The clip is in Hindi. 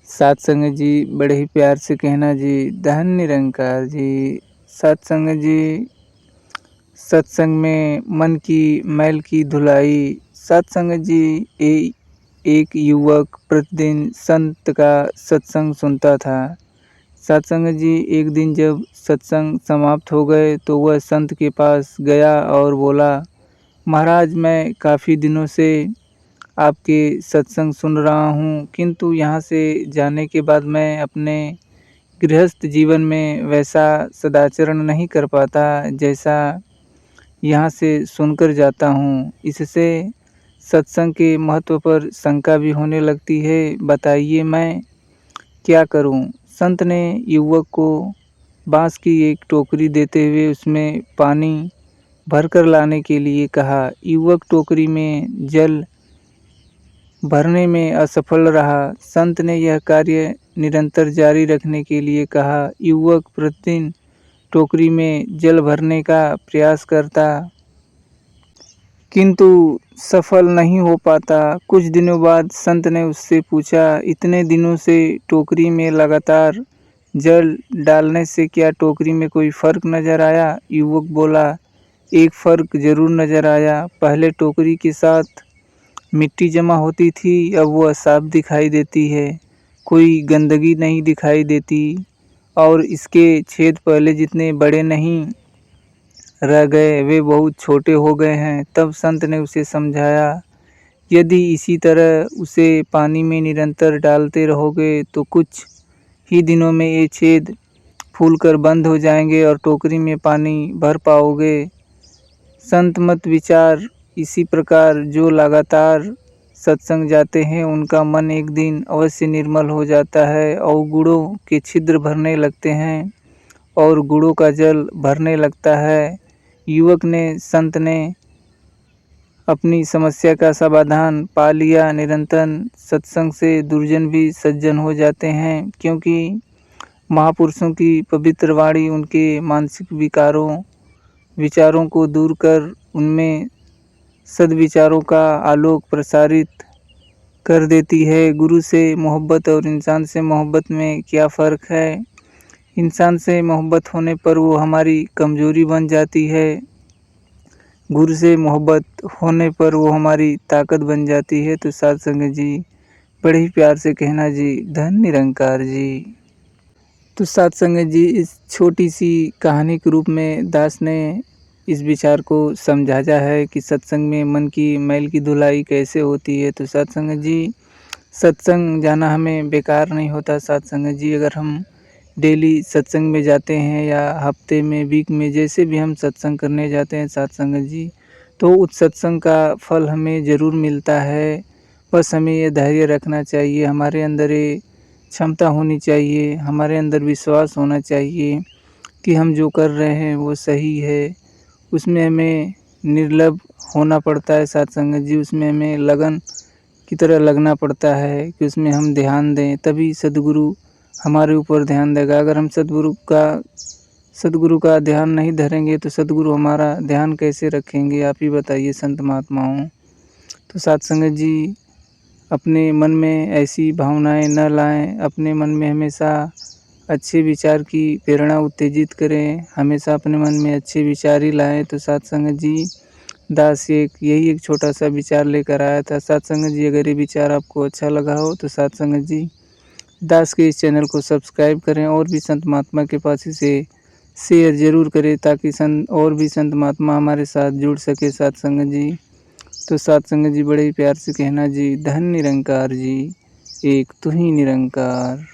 सात संगत जी बड़े ही प्यार से कहना जी, धन निरंकार जी। सत्संग जी, सत्संग में मन की मैल की धुलाई। सत्संग जी, एक युवक प्रतिदिन संत का सत्संग सुनता था। सत्संग जी, एक दिन जब सत्संग समाप्त हो गए तो वह संत के पास गया और बोला, महाराज मैं काफ़ी दिनों से आपके सत्संग सुन रहा हूँ, किंतु यहाँ से जाने के बाद मैं अपने गृहस्थ जीवन में वैसा सदाचरण नहीं कर पाता जैसा यहाँ से सुनकर जाता हूँ। इससे सत्संग के महत्व पर शंका भी होने लगती है। बताइए मैं क्या करूँ? संत ने युवक को बाँस की एक टोकरी देते हुए उसमें पानी भरकर लाने के लिए कहा। युवक टोकरी में जल भरने में असफल रहा। संत ने यह कार्य निरंतर जारी रखने के लिए कहा। युवक प्रतिदिन टोकरी में जल भरने का प्रयास करता, किंतु सफल नहीं हो पाता। कुछ दिनों बाद संत ने उससे पूछा, इतने दिनों से टोकरी में लगातार जल डालने से क्या टोकरी में कोई फ़र्क नज़र आया? युवक बोला, एक फ़र्क ज़रूर नज़र आया। पहले टोकरी के साथ मिट्टी जमा होती थी, अब वह साफ दिखाई देती है। कोई गंदगी नहीं दिखाई देती और इसके छेद पहले जितने बड़े नहीं रह गए, वे बहुत छोटे हो गए हैं। तब संत ने उसे समझाया, यदि इसी तरह उसे पानी में निरंतर डालते रहोगे तो कुछ ही दिनों में ये छेद फूलकर बंद हो जाएंगे और टोकरी में पानी भर पाओगे। संत मत विचार इसी प्रकार जो लगातार सत्संग जाते हैं उनका मन एक दिन अवश्य निर्मल हो जाता है और गुणों के छिद्र भरने लगते हैं और गुणों का जल भरने लगता है। युवक ने संत ने अपनी समस्या का समाधान पा लिया। निरंतर सत्संग से दुर्जन भी सज्जन हो जाते हैं, क्योंकि महापुरुषों की पवित्र वाणी उनके मानसिक विचारों को दूर कर उनमें सद्विचारों का आलोक प्रसारित कर देती है। गुरु से मोहब्बत और इंसान से मोहब्बत में क्या फ़र्क है? इंसान से मोहब्बत होने पर वो हमारी कमज़ोरी बन जाती है, गुरु से मोहब्बत होने पर वो हमारी ताकत बन जाती है। तो साध संगत जी, बड़े ही प्यार से कहना जी, धन निरंकार जी। तो साध संगत जी, इस छोटी सी कहानी के रूप में दास ने इस विचार को समझाया है कि सत्संग में मन की मैल की धुलाई कैसे होती है। तो साध संगत जी, सत्संग जाना हमें बेकार नहीं होता। साध संगत जी, अगर हम डेली सत्संग में जाते हैं या हफ्ते में, वीक में, जैसे भी हम सत्संग करने जाते हैं साध संगत जी, तो उस सत्संग का फल हमें ज़रूर मिलता है। बस हमें ये धैर्य रखना चाहिए, हमारे अंदर ये क्षमता होनी चाहिए, हमारे अंदर विश्वास होना चाहिए कि हम जो कर रहे हैं वो सही है। उसमें हमें निर्लभ होना पड़ता है साध संगत जी, उसमें हमें लगन की तरह लगना पड़ता है कि उसमें हम ध्यान दें, तभी सद्गुरु हमारे ऊपर ध्यान देगा। अगर हम सद्गुरु का ध्यान नहीं धरेंगे तो सद्गुरु हमारा ध्यान कैसे रखेंगे? आप ही बताइए संत महात्माओं। तो साध संगत जी, अपने मन में ऐसी भावनाएं न लाएं, अपने मन में हमेशा अच्छे विचार की प्रेरणा उत्तेजित करें, हमेशा अपने मन में अच्छे विचार ही लाएं। तो साध संगत जी, दास यही एक छोटा सा विचार लेकर आया था। साध संगत जी, अगर ये विचार आपको अच्छा लगा हो तो साध संगत जी, दास के इस चैनल को सब्सक्राइब करें और भी संत महात्मा के पास इसे शेयर ज़रूर करें, ताकि और भी संत महात्मा हमारे साथ जुड़ सके। साध संगत जी, तो साध संगत जी, बड़े ही प्यार से कहना जी, धन निरंकार जी, एक तू ही निरंकार।